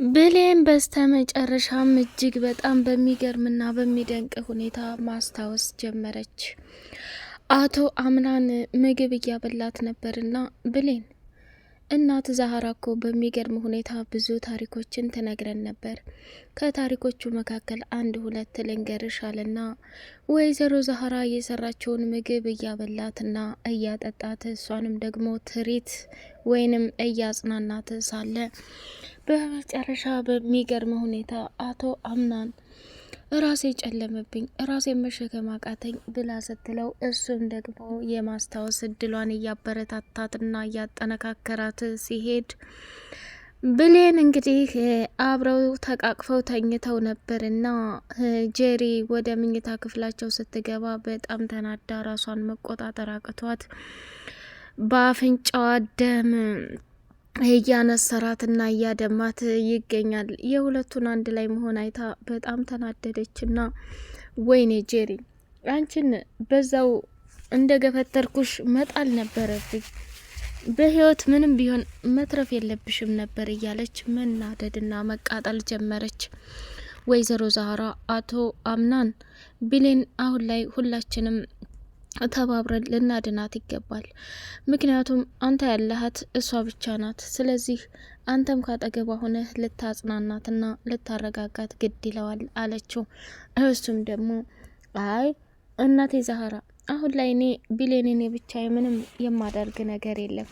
ብሌን በስተመጨረሻም እጅግ በጣም በሚገርምና በሚደንቅ ሁኔታ ማስታወስ ጀመረች። አቶ አምናን ምግብ እያበላት ነበርና ብሌን እናት ዛህራ እኮ በሚገርም ሁኔታ ብዙ ታሪኮችን ትነግረን ነበር። ከታሪኮቹ መካከል አንድ ሁለት ልንገርሽ አለና ወይዘሮ ዛህራ የሰራቸውን ምግብ እያበላትና እያጠጣት እሷንም ደግሞ ትሪት ወይንም እያጽናናት ሳለ በመጨረሻ በሚገርም ሁኔታ አቶ አምናን ራሴ ጨለመብኝ፣ ራሴ መሸከም አቃተኝ ብላ ስትለው እሱም ደግሞ የማስታወስ እድሏን እያበረታታትና እያጠነካከራት ሲሄድ ብሌን እንግዲህ አብረው ተቃቅፈው ተኝተው ነበርና ጄሪ ወደ ምኝታ ክፍላቸው ስትገባ በጣም ተናዳ ራሷን መቆጣጠር አቅቷት በአፍንጫዋ ደም እያነሰራትና እያደማት ይገኛል። የሁለቱን አንድ ላይ መሆን አይታ በጣም ተናደደችና ወይኔ ጄሪ አንቺን በዛው እንደ ገፈተርኩሽ መጣል ነበረብኝ፣ በህይወት ምንም ቢሆን መትረፍ የለብሽም ነበር እያለች መናደድና መቃጠል ጀመረች። ወይዘሮ ዛህራ አቶ አምናን ብሌን አሁን ላይ ሁላችንም ተባብረን ልናድናት ይገባል። ምክንያቱም አንተ ያለሃት እሷ ብቻ ናት። ስለዚህ አንተም ካጠገቧ ሆነህ ልታጽናናትና ልታረጋጋት ግድ ይለዋል አለችው። እሱም ደግሞ አይ እናቴ ዛህራ አሁን ላይ እኔ ብሌን ብቻ ምንም የማደርግ ነገር የለም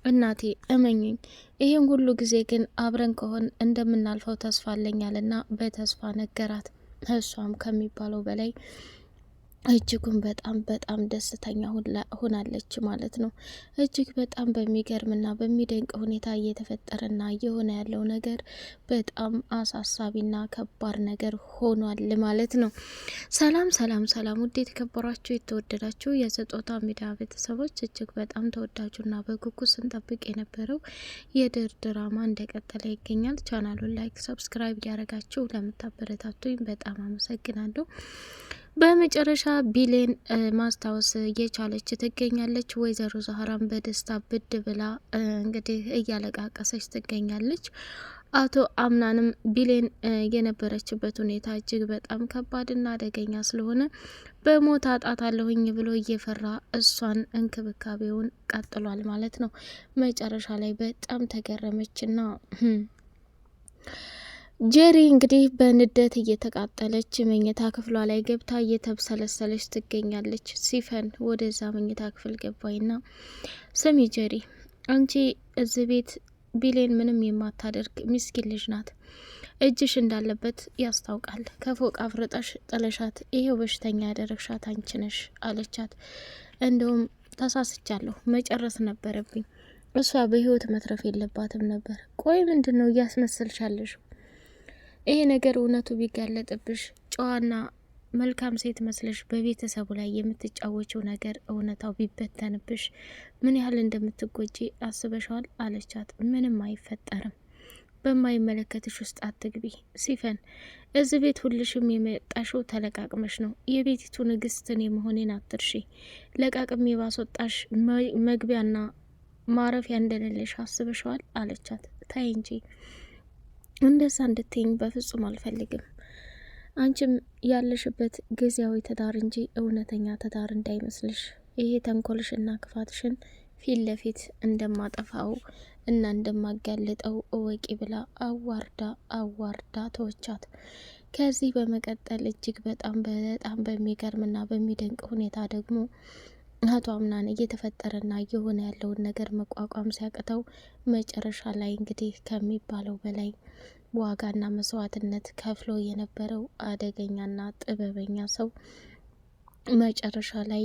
እናቴ እመኝኝ፣ ይህን ሁሉ ጊዜ ግን አብረን ከሆን እንደምናልፈው ተስፋ አለኛልና በተስፋ ነገራት። እሷም ከሚባለው በላይ እጅጉን በጣም ደስተኛ ሆናለች ማለት ነው። እጅግ በጣም በሚገርምና በሚደንቅ ሁኔታ እየተፈጠረና እየሆነ ያለው ነገር በጣም አሳሳቢና ከባድ ነገር ሆኗል ማለት ነው። ሰላም ውድ የተከበራችሁ የተወደዳችሁ የስጦታ ሚዲያ ቤተሰቦች እጅግ በጣም ተወዳጁና በጉጉት ስንጠብቅ የነበረው የድር ድራማ እንደቀጠለ ይገኛል። ቻናሉን ላይክ፣ ሰብስክራይብ እያደረጋችሁ ለምታበረታቱኝ በጣም አመሰግናለሁ። በመጨረሻ ብሌን ማስታወስ እየቻለች ትገኛለች። ወይዘሮ ዛህራን በደስታ ብድ ብላ እንግዲህ እያለቃቀሰች ትገኛለች። አቶ አምናንም ብሌን የነበረችበት ሁኔታ እጅግ በጣም ከባድና አደገኛ ስለሆነ በሞት አጣታለሁኝ ብሎ እየፈራ እሷን እንክብካቤውን ቀጥሏል ማለት ነው። መጨረሻ ላይ በጣም ተገረመችና ጄሪ እንግዲህ በንደት እየተቃጠለች መኝታ ክፍሏ ላይ ገብታ እየተብሰለሰለች ትገኛለች። ሲፈን ወደዛ መኝታ ክፍል ገባይና ስሚ ጄሪ፣ አንቺ እዚህ ቤት ብሌን ምንም የማታደርግ ምስኪን ልጅ ናት። እጅሽ እንዳለበት ያስታውቃል። ከፎቅ አፍርጠሽ ጥለሻት ይሄው በሽተኛ ያደረግሻት አንቺ ነሽ አለቻት። እንደውም ተሳስቻለሁ፣ መጨረስ ነበረብኝ። እሷ በህይወት መትረፍ የለባትም ነበር። ቆይ ምንድን ነው እያስመሰልሻለሽ? ይሄ ነገር እውነቱ ቢጋለጥብሽ ጨዋና መልካም ሴት መስለሽ በቤተሰቡ ላይ የምትጫወችው ነገር እውነታው ቢበተንብሽ ምን ያህል እንደምትጎጂ አስበሻል? አለቻት። ምንም አይፈጠርም፣ በማይመለከትሽ ውስጥ አትግቢ። ሲፈን እዚህ ቤት ሁልሽም የመጣሽው ተለቃቅመሽ ነው። የቤቲቱ ንግስትን የመሆኔን አትርሺ። ለቃቅሜ ባስወጣሽ መግቢያና ማረፊያ እንደሌለሽ አስበሻል? አለቻት። ታይ እንጂ እንደዛ እንድትይኝ በፍጹም አልፈልግም። አንቺም ያለሽበት ጊዜያዊ ትዳር እንጂ እውነተኛ ትዳር እንዳይመስልሽ። ይሄ ተንኮልሽና ክፋትሽን ፊት ለፊት እንደማጠፋው እና እንደማጋልጠው እወቂ ብላ አዋርዳ ተወቻት። ከዚህ በመቀጠል እጅግ በጣም በሚገርምና በሚደንቅ ሁኔታ ደግሞ አቶ አምናን እየተፈጠረና እየሆነ ያለውን ነገር መቋቋም ሲያቅተው መጨረሻ ላይ እንግዲህ ከሚባለው በላይ ዋጋና መስዋዕትነት ከፍሎ የነበረው አደገኛና ጥበበኛ ሰው መጨረሻ ላይ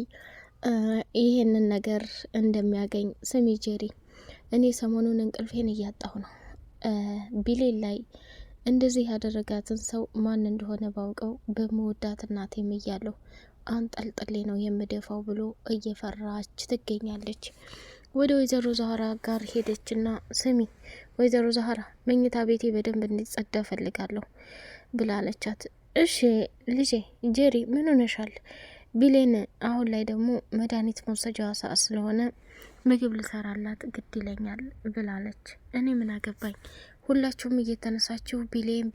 ይሄንን ነገር እንደሚያገኝ። ስሚ ጄሪ፣ እኔ ሰሞኑን እንቅልፌን እያጣሁ ነው። ብሌን ላይ እንደዚህ ያደረጋትን ሰው ማን እንደሆነ ባውቀው በመወዳት እናቴም እያለሁ አንጠልጥሌ ነው የምደፋው ብሎ እየፈራች ትገኛለች። ወደ ወይዘሮ ዛህራ ጋር ሄደችና ስሚ ወይዘሮ ዛህራ መኝታ ቤቴ በደንብ እንዲጸዳ ፈልጋለሁ ብላለቻት። እሺ ልጄ ጄሪ ምን ሆነሻል? ብሌን አሁን ላይ ደግሞ መድኃኒት መውሰጃዋ ሰዓት ስለሆነ ምግብ ልሰራላት ግድ ይለኛል ብላለች። እኔ ምን አገባኝ፣ ሁላችሁም እየተነሳችሁ ቢሌን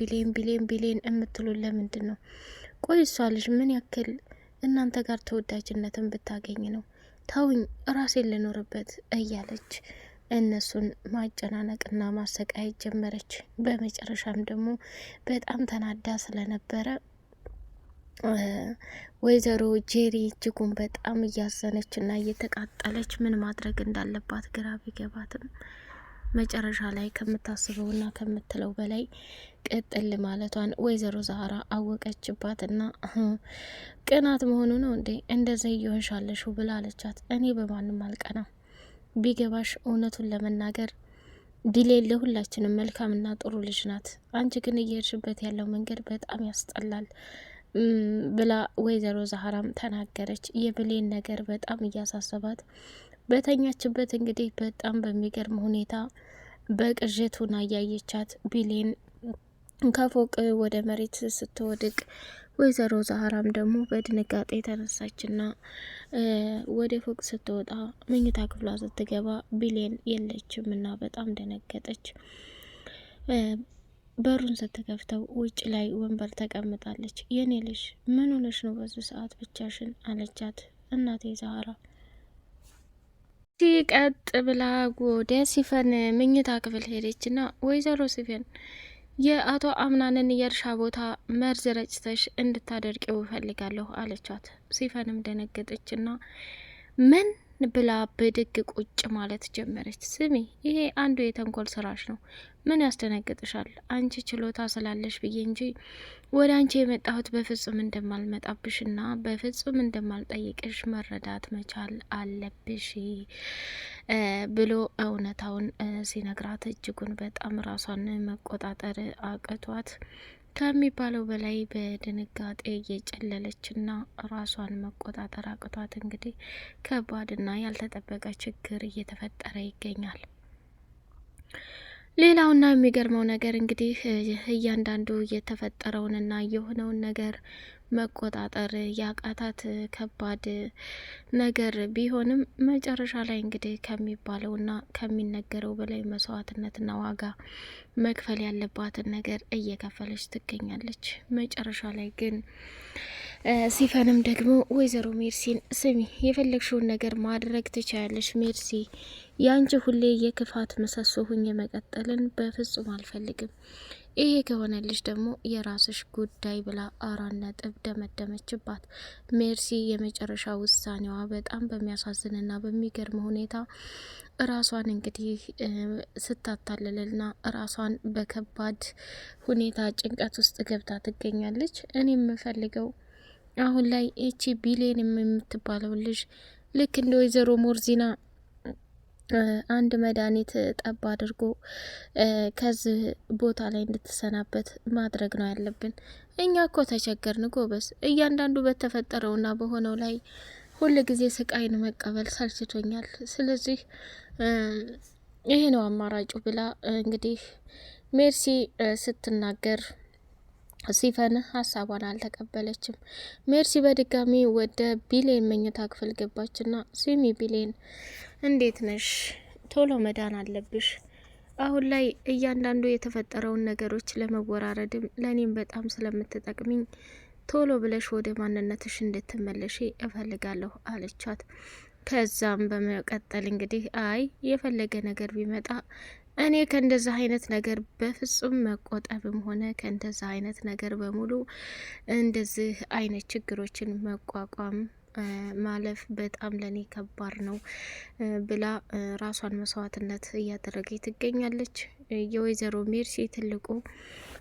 የምትሉን ለምንድን ነው? ቆይ እሷ ልጅ ምን ያክል እናንተ ጋር ተወዳጅነትን ብታገኝ ነው? ተውኝ ራሴን ልኖርበት እያለች እነሱን ማጨናነቅና ማሰቃየት ጀመረች። በመጨረሻም ደግሞ በጣም ተናዳ ስለነበረ ወይዘሮ ጄሪ እጅጉን በጣም እያዘነች እና እየተቃጠለች ምን ማድረግ እንዳለባት ግራ ቢገባትም መጨረሻ ላይ ከምታስበውና ከምትለው በላይ ቅጥል ማለቷን ወይዘሮ ዛህራ አወቀችባትና ቅናት መሆኑ ነው እንዴ እንደዚህ እየሆንሻለሽው ብላ አለቻት። እኔ በማንም አልቀናም፣ ቢገባሽ እውነቱን ለመናገር ዲሌን ለሁላችንም መልካምና ጥሩ ልጅ ናት። አንቺ ግን እየሄድሽበት ያለው መንገድ በጣም ያስጠላል ብላ ወይዘሮ ዛህራም ተናገረች። የብሌን ነገር በጣም እያሳሰባት በተኛችበት እንግዲህ በጣም በሚገርም ሁኔታ በቅዠት ሆና እያየቻት ቢሌን ከፎቅ ወደ መሬት ስትወድቅ ወይዘሮ ዛህራም ደግሞ በድንጋጤ ተነሳችና ወደ ፎቅ ስትወጣ መኝታ ክፍሏ ስትገባ ቢሌን የለችም እና በጣም ደነገጠች። በሩን ስትከፍተው ውጭ ላይ ወንበር ተቀምጣለች። የኔ ልጅ ምን ሆነሽ ነው በዚህ ሰዓት ብቻሽን? አለቻት እናቴ ዛህራ። ቀጥ ብላ ወደ ሲፈን መኝታ ክፍል ሄደችና ወይዘሮ ሲፈን የአቶ አምናንን የእርሻ ቦታ መርዝ ረጭተሽ እንድታደርቂው እፈልጋለሁ አለቻት። ሲፈንም ደነገጠችና ምን ብላ በድግ ቁጭ ማለት ጀመረች። ስሚ ይሄ አንዱ የተንኮል ስራሽ ነው። ምን ያስደነግጥሻል? አንቺ ችሎታ ስላለሽ ብዬ እንጂ ወደ አንቺ የመጣሁት በፍጹም እንደማልመጣብሽና በፍጹም እንደማልጠይቅሽ መረዳት መቻል አለብሽ ብሎ እውነታውን ሲነግራት እጅጉን በጣም ራሷን መቆጣጠር አቅቷት ከሚባለው በላይ በድንጋጤ እየጨለለችና ራሷን መቆጣጠር አቅቷት እንግዲህ ከባድና ያልተጠበቀ ችግር እየተፈጠረ ይገኛል። ሌላውና የሚገርመው ነገር እንግዲህ እያንዳንዱ የተፈጠረውንና የሆነውን ነገር መቆጣጠር ያቃታት ከባድ ነገር ቢሆንም መጨረሻ ላይ እንግዲህ ከሚባለውና ከሚነገረው በላይ መስዋዕትነትና ዋጋ መክፈል ያለባትን ነገር እየከፈለች ትገኛለች። መጨረሻ ላይ ግን ሲፈንም ደግሞ ወይዘሮ ሜርሲን ስሚ የፈለግሽውን ነገር ማድረግ ትችያለሽ ሜርሲ፣ ያንቺ ሁሌ የክፋት ምሰሶ ሁኝ መቀጠልን በፍጹም አልፈልግም። ይሄ ከሆነልሽ ደግሞ የራስሽ ጉዳይ ብላ 4 ነጥብ ደመደመችባት። ሜርሲ የመጨረሻ ውሳኔዋ በጣም በሚያሳዝንና በሚገርም ሁኔታ ራሷን እንግዲህ ስታታልልና ራሷን በከባድ ሁኔታ ጭንቀት ውስጥ ገብታ ትገኛለች። እኔ የምፈልገው አሁን ላይ እቺ ቢሌን የምትባለው ልጅ ልክ እንደ ወይዘሮ ሞርዚና አንድ መድኃኒት ጠብ አድርጎ ከዚህ ቦታ ላይ እንድትሰናበት ማድረግ ነው ያለብን። እኛ እኮ ተቸገርን ጎበዝ። እያንዳንዱ በተፈጠረውና በሆነው ላይ ሁል ጊዜ ስቃይን መቀበል ሰልችቶኛል። ስለዚህ ይሄ ነው አማራጩ ብላ እንግዲህ ሜርሲ ስትናገር ሲፈን ሀሳቧን አልተቀበለችም። ሜርሲ በድጋሚ ወደ ቢሌን መኝታ ክፍል ገባችና ሲሚ ቢሌን እንዴት ነሽ? ቶሎ መዳን አለብሽ። አሁን ላይ እያንዳንዱ የተፈጠረውን ነገሮች ለመወራረድም ለኔም በጣም ስለምትጠቅሚኝ ቶሎ ብለሽ ወደ ማንነትሽ እንድትመለሺ እፈልጋለሁ አለቻት። ከዛም በመቀጠል እንግዲህ አይ የፈለገ ነገር ቢመጣ እኔ ከእንደዛ አይነት ነገር በፍጹም መቆጠብም ሆነ ከእንደዛ አይነት ነገር በሙሉ እንደዚህ አይነት ችግሮችን መቋቋም ማለፍ በጣም ለኔ ከባድ ነው ብላ ራሷን መስዋዕትነት እያደረገች ትገኛለች። የወይዘሮ ሜርሲ ትልቁ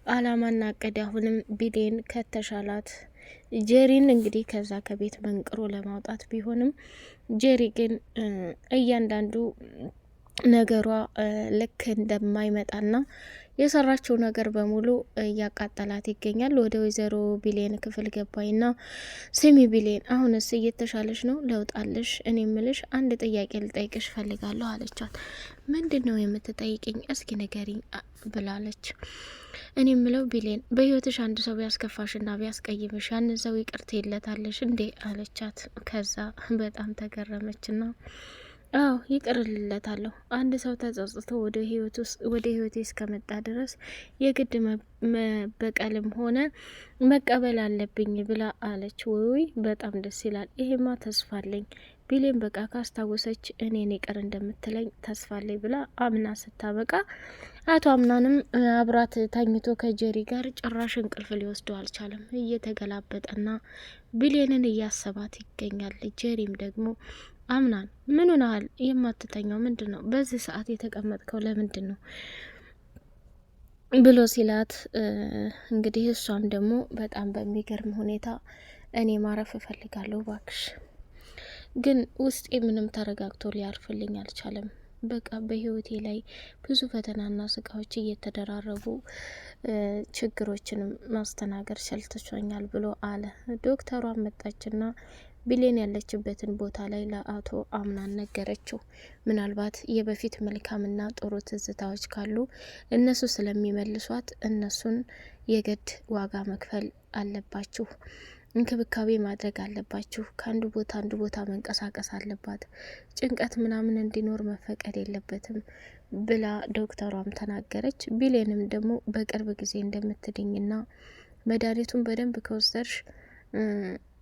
አላማና እቅድ አሁንም ቢሌን ከተሻላት ጄሪን እንግዲህ ከዛ ከቤት መንቅሮ ለማውጣት ቢሆንም ጄሪ ግን እያንዳንዱ ነገሯ ልክ እንደማይመጣና የሰራችው ነገር በሙሉ እያቃጠላት ይገኛል። ወደ ወይዘሮ ቢሌን ክፍል ገባይና ስሚ ቢሌን አሁንስ እየተሻለሽ ነው? ለውጣለሽ? እኔ ምልሽ አንድ ጥያቄ ልጠይቅሽ ፈልጋለሁ አለቻት። ምንድን ነው የምትጠይቅኝ? እስኪ ንገሪኝ ብላለች። እኔ ምለው ቢሌን በህይወትሽ አንድ ሰው ቢያስከፋሽና ቢያስቀይምሽ ያን ሰው ይቅርታ ይለታለሽ እንዴ? አለቻት። ከዛ በጣም ተገረመችና አዎ ይቅርልለታለሁ። አንድ ሰው ተጸጽቶ ወደ ህይወቴ እስከመጣ ድረስ የግድ መበቀልም ሆነ መቀበል አለብኝ ብላ አለች። ውይ በጣም ደስ ይላል። ይሄማ ተስፋ አለኝ ቢሌን በቃ ካስታወሰች እኔን ይቅር እንደምትለኝ ተስፋ አለኝ ብላ አምና ስታበቃ አቶ አምናንም አብራት ተኝቶ ከጀሪ ጋር ጭራሽ እንቅልፍ ሊወስደው አልቻለም። እየተገላበጠና ቢሌንን እያሰባት ይገኛል። ጀሪም ደግሞ አምናን ምን ሆነሃል? የማትተኛው ምንድን ነው? በዚህ ሰዓት የተቀመጥከው ለምንድን ነው ብሎ ሲላት እንግዲህ እሷም ደግሞ በጣም በሚገርም ሁኔታ እኔ ማረፍ እፈልጋለሁ ባክሽ፣ ግን ውስጤ ምንም ተረጋግቶ ሊያርፍልኝ አልቻለም። በቃ በህይወቴ ላይ ብዙ ፈተናና ስቃዎች እየተደራረቡ ችግሮችንም ማስተናገድ ሰልችቶኛል ብሎ አለ። ዶክተሯ መጣችና ቢሌን ያለችበትን ቦታ ላይ ለአቶ አምናን ነገረችው። ምናልባት የበፊት መልካምና ጥሩ ትዝታዎች ካሉ እነሱ ስለሚመልሷት እነሱን የግድ ዋጋ መክፈል አለባችሁ፣ እንክብካቤ ማድረግ አለባችሁ፣ ከአንዱ ቦታ አንዱ ቦታ መንቀሳቀስ አለባት፣ ጭንቀት ምናምን እንዲኖር መፈቀድ የለበትም ብላ ዶክተሯም ተናገረች። ቢሌንም ደግሞ በቅርብ ጊዜ እንደምትድኝና መድኃኒቱን በደንብ ከወሰድሽ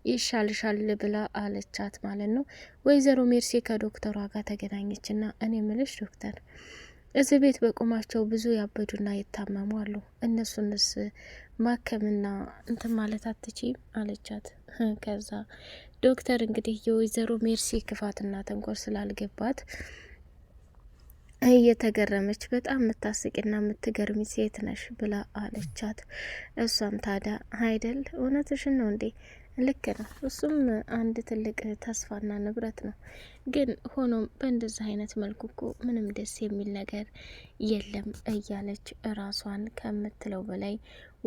ይሻልሻል ብላ አለቻት ማለት ነው። ወይዘሮ ሜርሲ ከዶክተሯ ጋር ተገናኘችና እኔ ምልሽ ዶክተር፣ እዚህ ቤት በቁማቸው ብዙ ያበዱና የታመሙ አሉ። እነሱንስ ማከምና እንትን ማለት አትችይም አለቻት። ከዛ ዶክተር እንግዲህ የወይዘሮ ሜርሲ ክፋትና ተንኮል ስላልገባት እየተገረመች በጣም የምታስቂና የምትገርሚ ሴት ነሽ ብላ አለቻት። እሷም ታዲያ አይደል እውነትሽን ነው እንዴ? ልክ ነው። እሱም አንድ ትልቅ ተስፋና ንብረት ነው። ግን ሆኖም በእንደዚህ አይነት መልኩ እኮ ምንም ደስ የሚል ነገር የለም እያለች ራሷን ከምትለው በላይ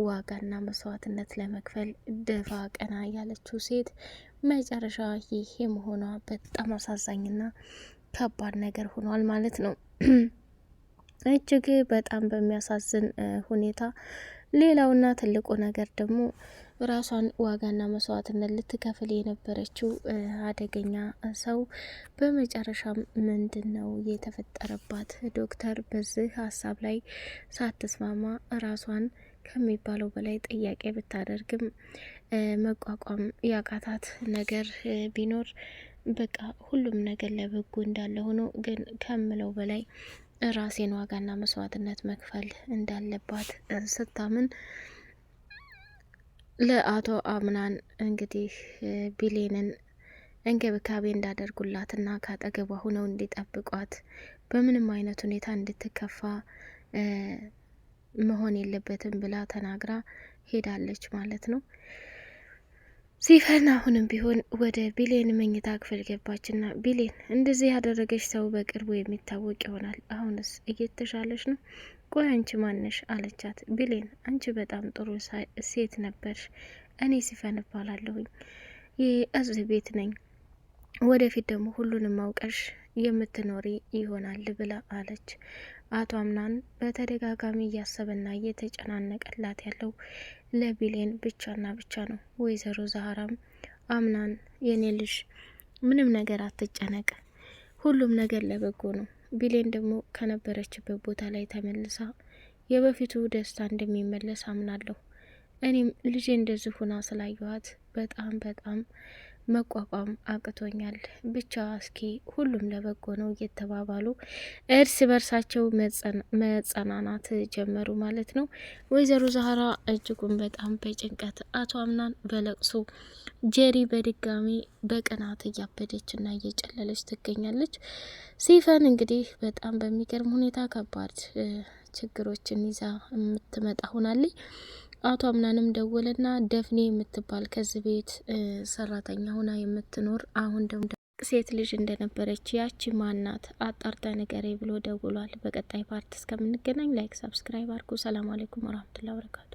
ዋጋና መስዋዕትነት ለመክፈል ደፋ ቀና ያለችው ሴት መጨረሻ ይሄ መሆኗ በጣም አሳዛኝና ከባድ ነገር ሆኗል ማለት ነው። እጅግ በጣም በሚያሳዝን ሁኔታ ሌላውና ትልቁ ነገር ደግሞ ራሷን ዋጋና መስዋዕትነት ልትከፍል የነበረችው አደገኛ ሰው በመጨረሻም ምንድን ነው የተፈጠረባት? ዶክተር በዚህ ሀሳብ ላይ ሳትስማማ ራሷን ከሚባለው በላይ ጥያቄ ብታደርግም መቋቋም ያቃታት ነገር ቢኖር በቃ ሁሉም ነገር ለበጎ እንዳለ ሆኖ ግን ከምለው በላይ ራሴን ዋጋና መስዋዕትነት መክፈል እንዳለባት ስታምን ለአቶ አምናን እንግዲህ ቢሌንን እንክብካቤ እንዳደርጉላትና ካጠገቧ ሁነው እንዲጠብቋት በምንም አይነት ሁኔታ እንድትከፋ መሆን የለበትም ብላ ተናግራ ሄዳለች ማለት ነው። ሲፈን አሁንም ቢሆን ወደ ቢሌን መኝታ ክፍል ገባችና ቢሌን እንደዚህ ያደረገች ሰው በቅርቡ የሚታወቅ ይሆናል። አሁንስ እየተሻለች ነው? ቆይ አንቺ ማነሽ? አለቻት። ቢሌን አንቺ በጣም ጥሩ ሴት ነበርሽ። እኔ ሲፈን እባላለሁኝ። እዚህ ቤት ነኝ። ወደፊት ደግሞ ሁሉንም አውቀሽ የምትኖሪ ይሆናል ብላ አለች። አቶ አምናን በተደጋጋሚ እያሰበና እየተጨናነቀላት ያለው ለቢሌን ብቻና ብቻ ነው። ወይዘሮ ዛህራም አምናን የኔ ልጅ ምንም ነገር አትጨነቅ፣ ሁሉም ነገር ለበጎ ነው። ቢሌን ደግሞ ከነበረችበት ቦታ ላይ ተመልሳ የበፊቱ ደስታ እንደሚመለስ አምናለሁ። እኔም ልጄ እንደዚህ ሁና ስላየኋት በጣም በጣም መቋቋም አቅቶኛል። ብቻ እስኪ ሁሉም ለበጎ ነው እየተባባሉ እርስ በርሳቸው መጸናናት ጀመሩ ማለት ነው። ወይዘሮ ዛህራ እጅጉን በጣም በጭንቀት አቶ አምናን በለቅሶ ጀሪ በድጋሚ በቅናት እያበደችና እየጨለለች ትገኛለች። ሲፈን እንግዲህ በጣም በሚገርም ሁኔታ ከባድ ችግሮችን ይዛ የምትመጣ ሆናለች። አቶ አምናንም ደወለና ደፍኔ የምትባል ከዚህ ቤት ሰራተኛ ሆና የምትኖር አሁን ደግሞ ሴት ልጅ እንደነበረች ያቺ ማናት አጣርታ ንገረኝ ብሎ ደውሏል። በቀጣይ ፓርት እስከምንገናኝ ላይክ፣ ሰብስክራይብ አድርጉ። ሰላም አለይኩም ወራህመቱላሂ ወበረካቱ።